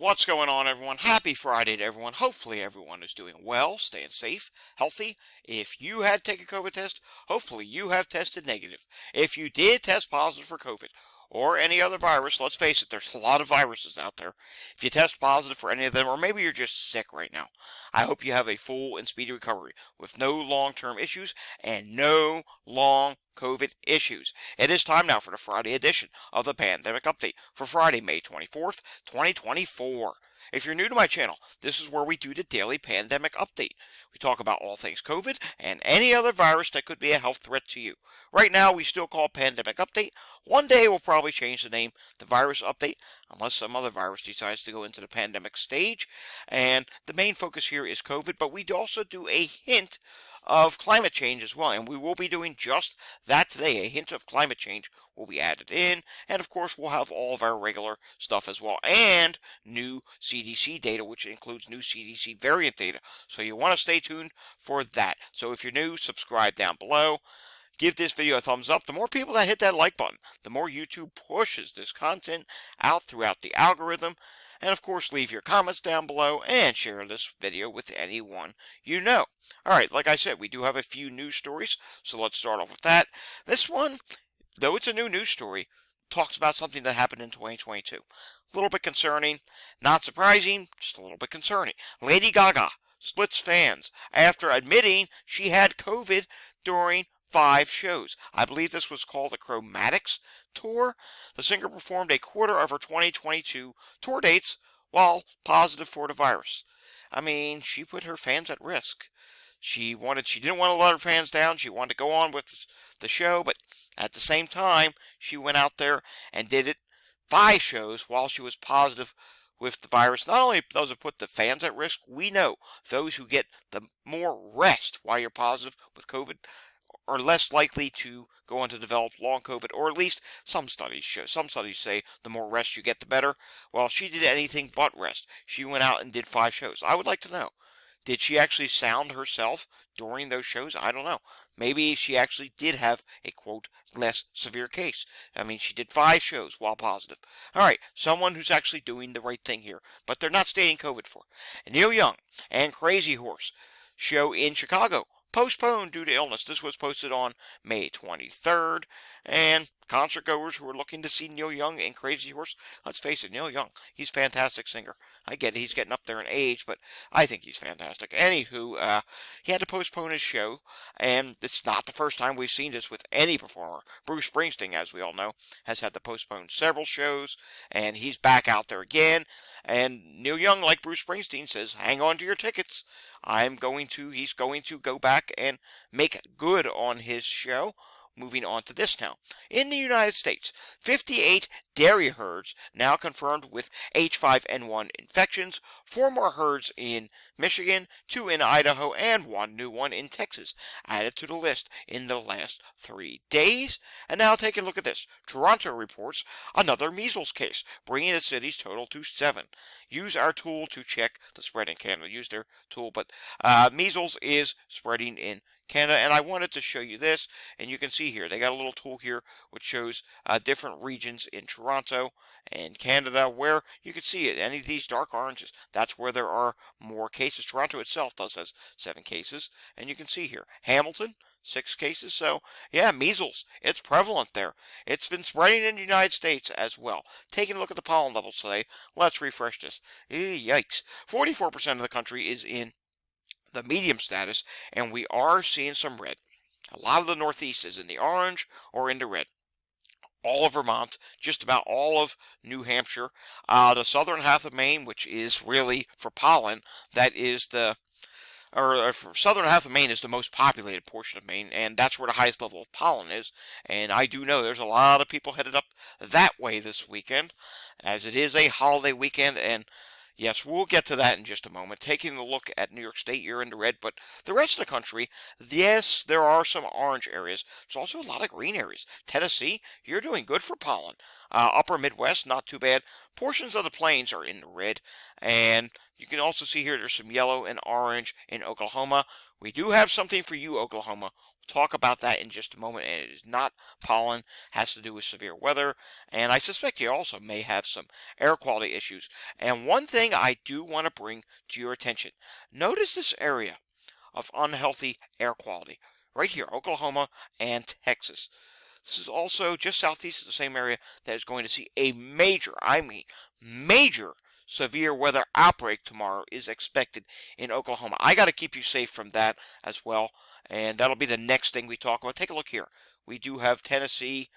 What's going on, everyone? Happy Friday to everyone. Hopefully everyone is doing well, staying safe, healthy. If you had taken a COVID test, hopefully you have tested negative. If you did test positive for COVID or any other virus, let's face it, there's a lot of viruses out there. If you test positive for any of them, or maybe you're just sick right now, I hope you have a full and speedy recovery with no long-term issues and no long COVID issues. It is time now for the Friday edition of the Pandemic Update for Friday, May 24th, 2024. If you're new to my channel, this is where we do the daily pandemic update. We talk about all things COVID and any other virus that could be a health threat to you. Right now, we still call it Pandemic Update. One day, we'll probably change the name to Virus Update, unless some other virus decides to go into the pandemic stage. And the main focus here is COVID, but we also do a hint of climate change as well, and we will be doing just that today. A hint of climate change will be added in, and of course we'll have all of our regular stuff as well, and new CDC data, which includes new CDC variant data, so you want to stay tuned for that. So if you're new, subscribe down below. Give this video a thumbs up. The more people that hit that like button, the more YouTube pushes this content out throughout the algorithm. And of course, leave your comments down below and share this video with anyone you know. Alright, like I said, we do have a few news stories, so let's start off with that. This one, though it's a new news story, talks about something that happened in 2022. A little bit concerning, not surprising, just a little bit concerning. Lady Gaga splits fans after admitting she had COVID during 5 shows. I believe this was called the Chromatics Tour. The singer performed a quarter of her 2022 tour dates while positive for the virus. I mean, she put her fans at risk. She didn't want to let her fans down. She wanted to go on with the show, but at the same time, she went out there and did it 5 shows while she was positive with the virus. Not only does it put the fans at risk, we know those who get the more rest while you're positive with COVID are less likely to go on to develop long COVID, or at least some studies say the more rest you get, the better. Well, she did anything but rest. She went out and did 5 shows. I would like to know, did she actually sound herself during those shows? I don't know. Maybe she actually did have a, quote, less severe case. I mean, she did 5 shows while positive. All right, someone who's actually doing the right thing here, but they're not stating COVID for. Neil Young and Crazy Horse show in Chicago postponed due to illness. This was posted on May 23rd, and concert goers who are looking to see Neil Young and Crazy Horse, let's face it, Neil Young, he's a fantastic singer. I get it, he's getting up there in age, but I think he's fantastic. Anywho, he had to postpone his show, and it's not the first time we've seen this with any performer. Bruce Springsteen, as we all know, has had to postpone several shows, and he's back out there again. And Neil Young, like Bruce Springsteen, says, hang on to your tickets. He's going to go back and make good on his show. Moving on to this now. In the United States, 58 dairy herds now confirmed with H5N1 infections, 4 more herds in Michigan, 2 in Idaho, and 1 new one in Texas added to the list in the last 3 days. And now take a look at this. Toronto reports another measles case, bringing the city's total to 7. Use our tool to check the spread in Canada. Use their tool, but measles is spreading in Canada, and I wanted to show you this, and you can see here, they got a little tool here which shows different regions in Toronto and Canada where you can see it. Any of these dark oranges, that's where there are more cases. Toronto itself has 7 cases, and you can see here, Hamilton, 6 cases. So yeah, measles, it's prevalent there. It's been spreading in the United States as well. Taking a look at the pollen levels today, let's refresh this. Yikes, 44% of the country is in the medium status, and we are seeing some red. A lot of the Northeast is in the orange or in the red. All of Vermont, just about all of New Hampshire, the southern half of Maine, which is really for pollen, that is southern half of Maine is the most populated portion of Maine, and that's where the highest level of pollen is. And I do know there's a lot of people headed up that way this weekend, as it is a holiday weekend, and yes, we'll get to that in just a moment. Taking a look at New York State, you're in the red, but the rest of the country, yes, there are some orange areas. There's also a lot of green areas. Tennessee, you're doing good for pollen. Upper Midwest, not too bad. Portions of the plains are in the red, and you can also see here there's some yellow and orange in Oklahoma, We do have something for you, Oklahoma. We'll talk about that in just a moment, and it is not pollen, has to do with severe weather, and I suspect you also may have some air quality issues. And one thing I do want to bring to your attention, notice this area of unhealthy air quality right here, Oklahoma and Texas. This is also just southeast of the same area that is going to see a major, I mean, major severe weather outbreak tomorrow is expected in Oklahoma. I got to keep you safe from that as well, and that'll be the next thing we talk about. Take a look here. We do have Tennessee,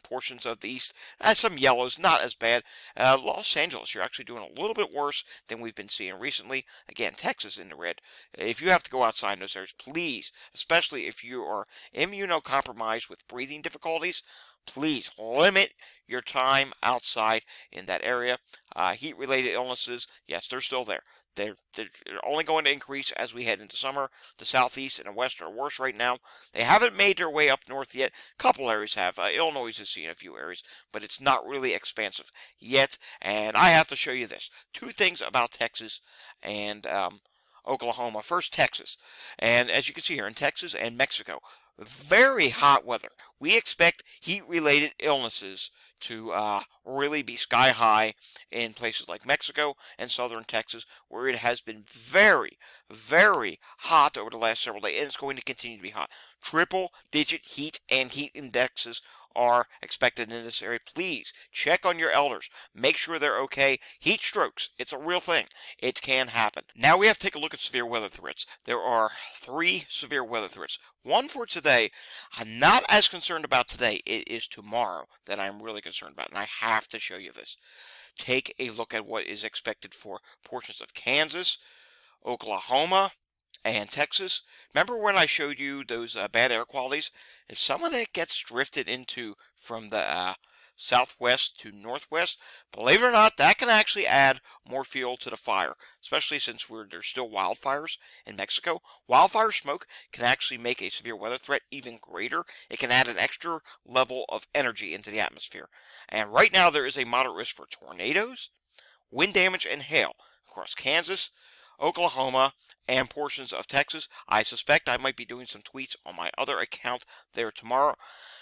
portions of the east, some yellows, not as bad. Los Angeles, you're actually doing a little bit worse than we've been seeing recently. Again, Texas in the red. If you have to go outside in those areas, please, especially if you are immunocompromised with breathing difficulties, please limit your time outside in that area. Heat-related illnesses, yes, they're still there. They're only going to increase as we head into summer. The southeast and the west are worse right now. They haven't made their way up north yet. A couple areas have. Illinois has seen a few areas, but it's not really expansive yet. And I have to show you this. Two things about Texas and Oklahoma. First, Texas. And as you can see here, in Texas and Mexico, very hot weather. We expect heat-related illnesses to really be sky high in places like Mexico and southern Texas, where it has been very, very hot over the last several days, and it's going to continue to be hot. Triple-digit heat and heat indexes are expected in this area. Please check on your elders. Make sure they're okay. Heat strokes, it's a real thing. It can happen. Now we have to take a look at severe weather threats. There are 3 severe weather threats. One for today. I'm not as concerned about today. It is tomorrow that I'm really concerned about, and I have to show you this. Take a look at what is expected for portions of Kansas, Oklahoma, and Texas. Remember when I showed you those bad air qualities? If some of that gets drifted into from the southwest to northwest, believe it or not, that can actually add more fuel to the fire, especially since there's still wildfires in Mexico. Wildfire smoke can actually make a severe weather threat even greater. It can add an extra level of energy into the atmosphere. And right now there is a moderate risk for tornadoes, wind damage, and hail across Kansas, Oklahoma, and portions of Texas. I suspect I might be doing some tweets on my other account there tomorrow.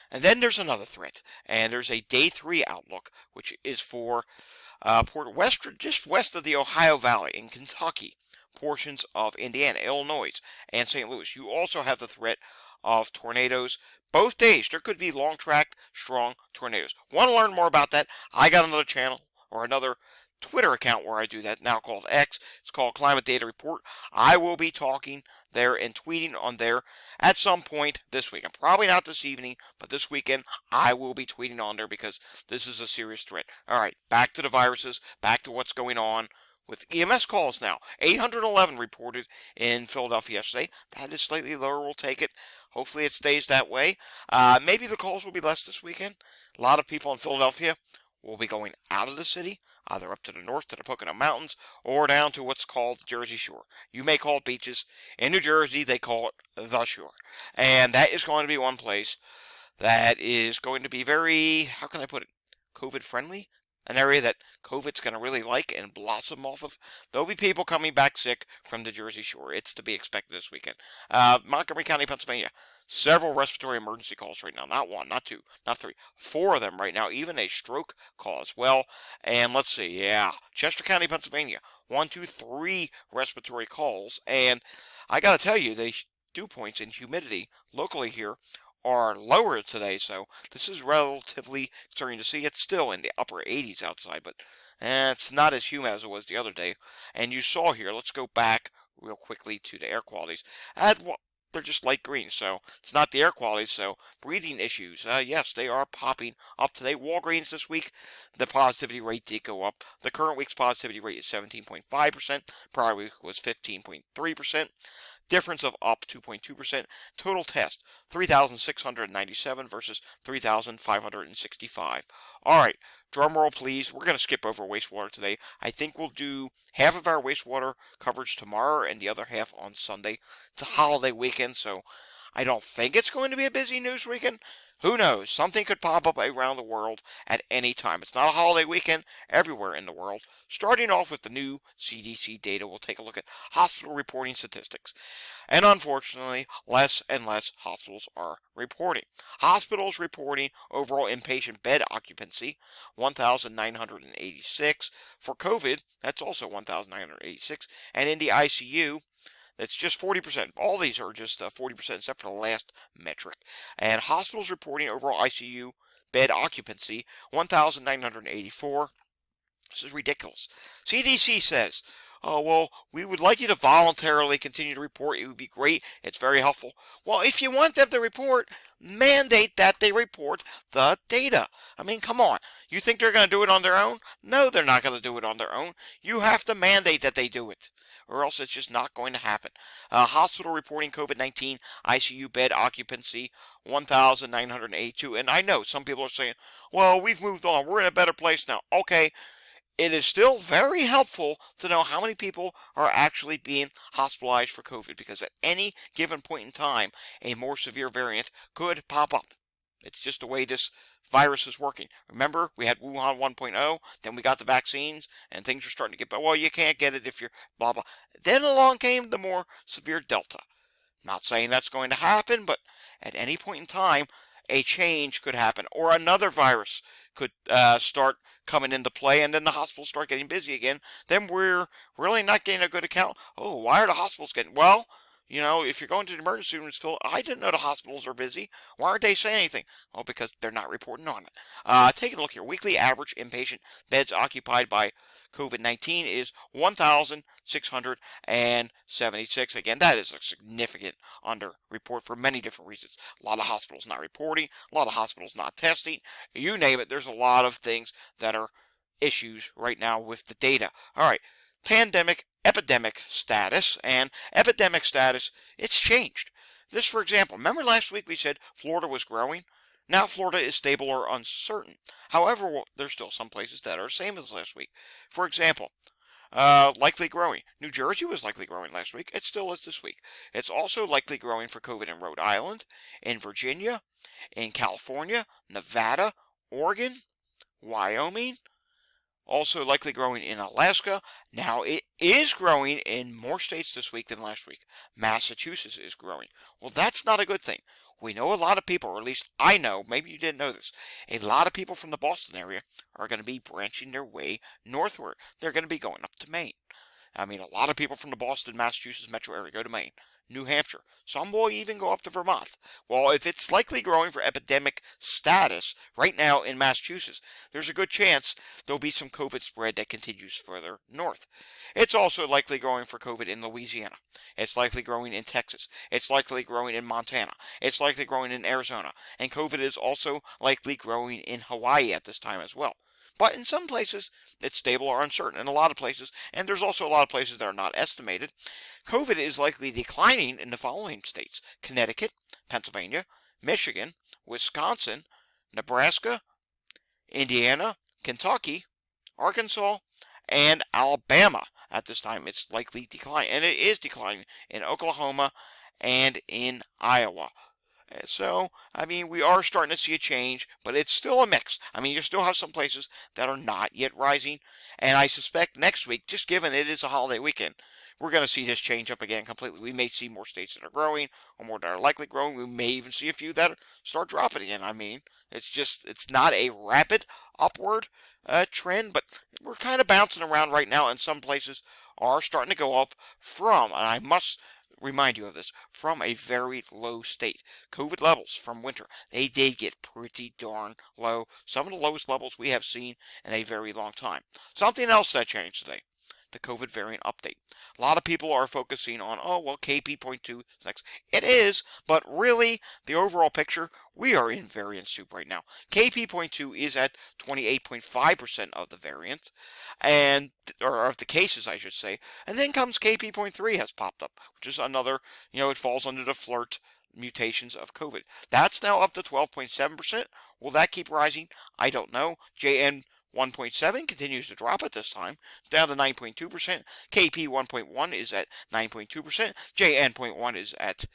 And then there's another threat, and there's a day 3 outlook, which is for just west of the Ohio Valley in Kentucky, portions of Indiana, Illinois, and St. Louis. You also have the threat of tornadoes. Both days, there could be long-tracked, strong tornadoes. Want to learn more about that? I got another channel, or another Twitter account where I do that, now called X. It's called Climate Data Report. I will be talking there and tweeting on there at some point this week. Probably not this evening, but this weekend I will be tweeting on there because this is a serious threat. All right, back to the viruses, back to what's going on with EMS calls now. 811 reported in Philadelphia yesterday. That is slightly lower. We'll take it. Hopefully it stays that way. Maybe the calls will be less this weekend. A lot of people in Philadelphia will be going out of the city, either up to the north to the Pocono Mountains or down to what's called the Jersey Shore. You may call it beaches. In New Jersey, they call it the shore. And that is going to be one place that is going to be very, how can I put it, COVID friendly? An area that COVID's going to really like and blossom off of. There'll be people coming back sick from the Jersey Shore. It's to be expected this weekend. Montgomery County, Pennsylvania. Several respiratory emergency calls right now. Not 1, not 2, not 3. 4 of them right now. Even a stroke call as well. And let's see, Chester County, Pennsylvania. 1, 2, 3 respiratory calls. And I got to tell you, the dew points and humidity locally here are lower today, so this is relatively starting to see. It's still in the upper 80s outside, but it's not as humid as it was the other day. And you saw here, let's go back real quickly to the air qualities. They're just light green, so it's not the air quality. So breathing issues, yes, they are popping up today. Walgreens this week, the positivity rate did go up. The current week's positivity rate is 17.5%. Prior week was 15.3%. Difference of up 2.2%. Total test 3,697 versus 3,565. All right, drum roll please. We're going to skip over wastewater today. I think we'll do half of our wastewater coverage tomorrow and the other half on Sunday. It's a holiday weekend, so I don't think it's going to be a busy news weekend. Who knows? Something could pop up around the world at any time. It's not a holiday weekend everywhere in the world. Starting off with the new CDC data, we'll take a look at hospital reporting statistics. And unfortunately, less and less hospitals are reporting. Hospitals reporting overall inpatient bed occupancy, 1,986. For COVID, that's also 1,986. And in the ICU, that's just 40%. All these are just 40% except for the last metric. And hospitals reporting overall ICU bed occupancy, 1,984. This is ridiculous. CDC says, oh, well, we would like you to voluntarily continue to report. It would be great. It's very helpful. Well, if you want them to report, mandate that they report the data. I mean, come on. You think they're going to do it on their own? No, they're not going to do it on their own. You have to mandate that they do it, or else it's just not going to happen. Hospital reporting COVID-19 ICU bed occupancy, 1,982. And I know some people are saying, well, we've moved on. We're in a better place now. Okay. It is still very helpful to know how many people are actually being hospitalized for COVID, because at any given point in time, a more severe variant could pop up. It's just the way this virus is working. Remember, we had Wuhan 1.0, then we got the vaccines, and things are starting to get better. Well, you can't get it if you're blah, blah. Then along came the more severe Delta. Not saying that's going to happen, but at any point in time, a change could happen, or another virus could start coming into play, and then the hospitals start getting busy again. Then we're really not getting a good account. Oh, why are the hospitals getting? Well, you know, if you're going to the emergency rooms, Phil, I didn't know the hospitals are busy. Why aren't they saying anything? Well, because they're not reporting on it. Taking a look here. Weekly average inpatient beds occupied by COVID-19 is 1,676. Again, that is a significant underreport for many different reasons. A lot of hospitals not reporting, a lot of hospitals not testing. You name it, there's a lot of things that are issues right now with the data. All right, epidemic status, and epidemic status, it's changed. This, for example, remember last week we said Florida was growing? Now Florida is stable or uncertain. However, there's still some places that are same as last week. For example, likely growing. New Jersey was likely growing last week. It still is this week. It's also likely growing for COVID in Rhode Island, in Virginia, in California, Nevada, Oregon, Wyoming. Also likely growing in Alaska. Now it is growing in more states this week than last week. Massachusetts is growing. Well, that's not a good thing. We know a lot of people, or at least I know, maybe you didn't know this, a lot of people from the Boston area are going to be branching their way northward. They're going to be going up to Maine. I mean, a lot of people from the Boston, Massachusetts metro area go to Maine, New Hampshire. Some will even go up to Vermont. Well, if it's likely growing for epidemic status right now in Massachusetts, there's a good chance there'll be some COVID spread that continues further north. It's also likely growing for COVID in Louisiana. It's likely growing in Texas. It's likely growing in Montana. It's likely growing in Arizona. And COVID is also likely growing in Hawaii at this time as well. But in some places, it's stable or uncertain in a lot of places, and there's also a lot of places that are not estimated. COVID is likely declining in the following states: Connecticut, Pennsylvania, Michigan, Wisconsin, Nebraska, Indiana, Kentucky, Arkansas, and Alabama. At this time, it's likely declining, and it is declining in Oklahoma and in Iowa. So, I mean, we are starting to see a change, but it's still a mix. I mean, you still have some places that are not yet rising, and I suspect next week, just given it is a holiday weekend, we're going to see this change up again completely. We may see more states that are growing, or more that are likely growing. We may even see a few that start dropping again. I mean, it's not a rapid upward trend, but we're kind of bouncing around right now, and some places are starting to go up from, and I must remind you of this, from a very low state. COVID levels from winter, they did get pretty darn low. Some of the lowest levels we have seen in a very long time. Something else that changed today: the COVID variant update. A lot of people are focusing on, oh, well, KP.2 is next. It is, but really, the overall picture, we are in variant soup right now. KP.2 is at 28.5% of the variant, or of the cases, I should say. And then comes KP.3 has popped up, which is another, it falls under the flirt mutations of COVID. That's now up to 12.7%. Will that keep rising? I don't know. JN 1.7 continues to drop at this time. It's down to 9.2%. KP 1.1 is at 9.2%. JN.1 is at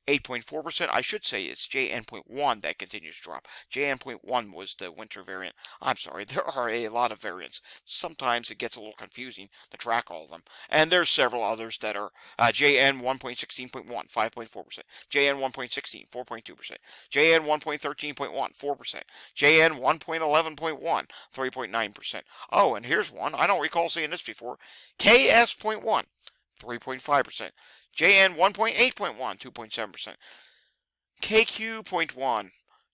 8.4%. I should say it's JN.1 that continues to drop. JN.1 was the winter variant. I'm sorry, there are a lot of variants. Sometimes it gets a little confusing to track all of them. And there's several others that are JN 1.16.1, 5.4%. JN 1.16, 4.2%. JN 1.13.1, 4%. JN 1.11.1, 3.9%. Oh, and here's one. I don't recall seeing this before. KS.1, 3.5%. JN 1.8.1, 2.7%. KQ.1,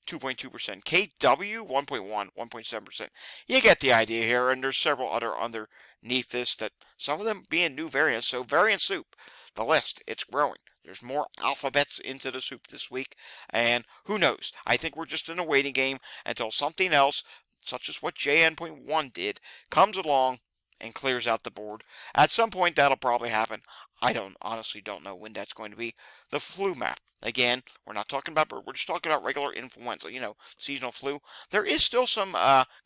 2.2%. KW 1.1, 1.7%. You get the idea here, and there's several other underneath this that some of them being new variants. So variant soup, the list, it's growing. There's more alphabets into the soup this week, and who knows? I think we're just in a waiting game until something else, such as what JN.1 did, comes along and clears out the board. At some point, that'll probably happen. I honestly don't know when that's going to be. The flu map. Again, we're not talking about, we're just talking about regular influenza, seasonal flu. There is still some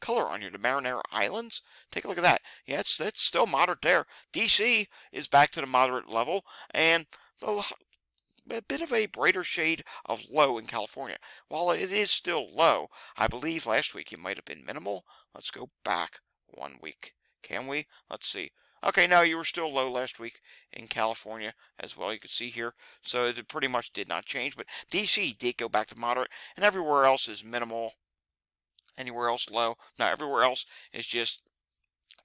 color on here. The Marinara Islands. Take a look at that. Yeah, it's still moderate there. DC is back to the moderate level, and a bit of a brighter shade of low in California. While it is still low, I believe last week it might have been minimal. Let's go back 1 week. Can we? Let's see. Okay, no, you were still low last week in California as well. You can see here. So it pretty much did not change. But DC did go back to moderate, and everywhere else is minimal. Anywhere else low? No, everywhere else is just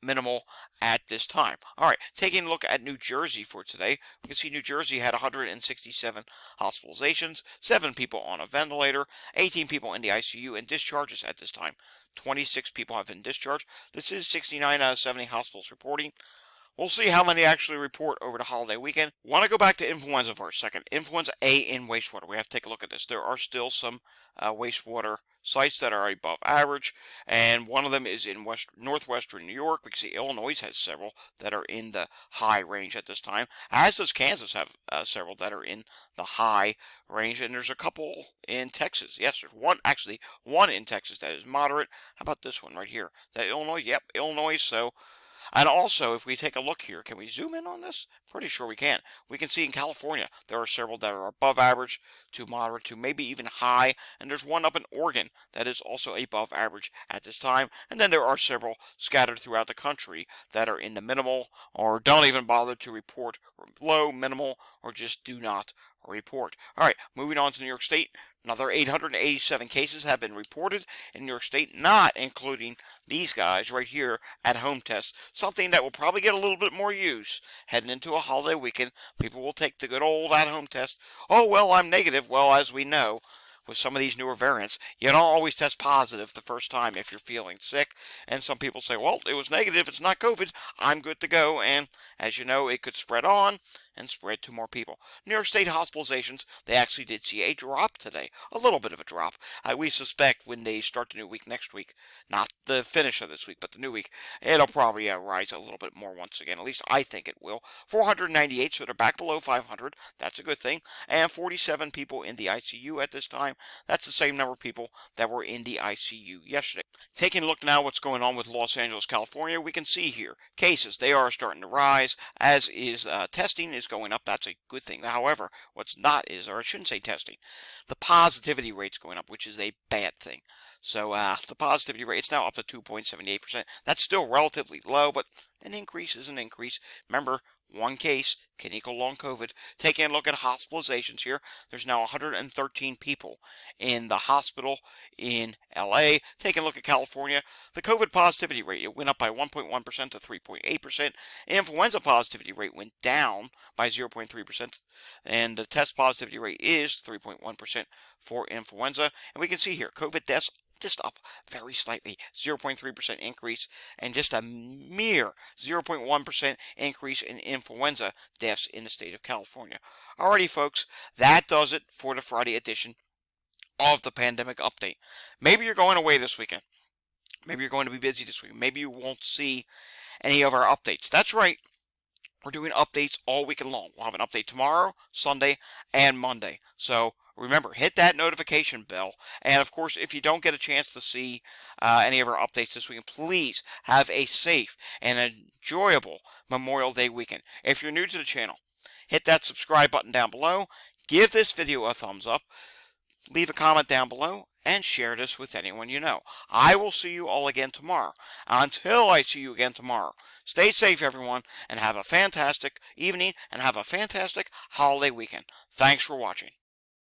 minimal at this time. All right, taking a look at New Jersey for today, we can see New Jersey had 167 hospitalizations, 7 people on a ventilator, 18 people in the ICU, and discharges at this time. 26 people have been discharged. This is 69 out of 70 hospitals reporting. We'll see how many actually report over the holiday weekend. Want to go back to influenza for a second. Influenza A in wastewater. We have to take a look at this. There are still some wastewater sites that are above average, and one of them is in northwestern New York. We can see Illinois has several that are in the high range at this time, as does Kansas have several that are in the high range, and there's a couple in Texas. Yes, there's one in Texas that is moderate. How about this one right here? Is that Illinois? Yep, Illinois. So. And also, if we take a look here, can we zoom in on this? Pretty sure we can. We can see in California, there are several that are above average to moderate to maybe even high. And there's one up in Oregon that is also above average at this time. And then there are several scattered throughout the country that are in the minimal or don't even bother to report low, minimal, or just do not report. All right, moving on to New York State. Another 887 cases have been reported in New York State, not including these guys right here at home tests. Something that will probably get a little bit more use heading into a holiday weekend. People will take the good old at home test. Oh, well, I'm negative. Well, as we know, with some of these newer variants, you don't always test positive the first time if you're feeling sick. And some people say, well, it was negative. It's not COVID. I'm good to go. And as you know, it could spread on and spread to more people. New York State hospitalizations, they actually did see a drop today. A little bit of a drop. We suspect when they start the new week next week, not the finish of this week, but the new week, it'll probably rise a little bit more once again. At least I think it will. 498, so they're back below 500. That's a good thing. And 47 people in the ICU at this time. That's the same number of people that were in the ICU yesterday. Taking a look now what's going on with Los Angeles, California, we can see here cases, they are starting to rise, as is testing is going up. That's a good thing. However, what's not is, or I shouldn't say testing, the positivity rate's going up, which is a bad thing. So the positivity rate, it's now up to 2.78%. That's still relatively low, but an increase is an increase. Remember, one case can equal long COVID. Taking a look at hospitalizations here, there's now 113 people in the hospital in LA. Taking a look at California, the COVID positivity rate, it went up by 1.1% to 3.8%. Influenza positivity rate went down by 0.3%, and the test positivity rate is 3.1% for influenza. And we can see here, COVID deaths just up very slightly, 0.3% increase, and just a mere 0.1% increase in influenza deaths in the state of California. Alrighty, folks, that does it for the Friday edition of the Pandemic Update. Maybe you're going away this weekend. Maybe you're going to be busy this week. Maybe you won't see any of our updates. That's right. We're doing updates all weekend long. We'll have an update tomorrow, Sunday, and Monday. So remember, hit that notification bell. And of course, if you don't get a chance to see any of our updates this weekend, please have a safe and enjoyable Memorial Day weekend. If you're new to the channel, hit that subscribe button down below. Give this video a thumbs up, leave a comment down below, and share this with anyone you know. I will see you all again tomorrow. Until I see you again tomorrow, stay safe, everyone, and have a fantastic evening, and have a fantastic holiday weekend. Thanks for watching.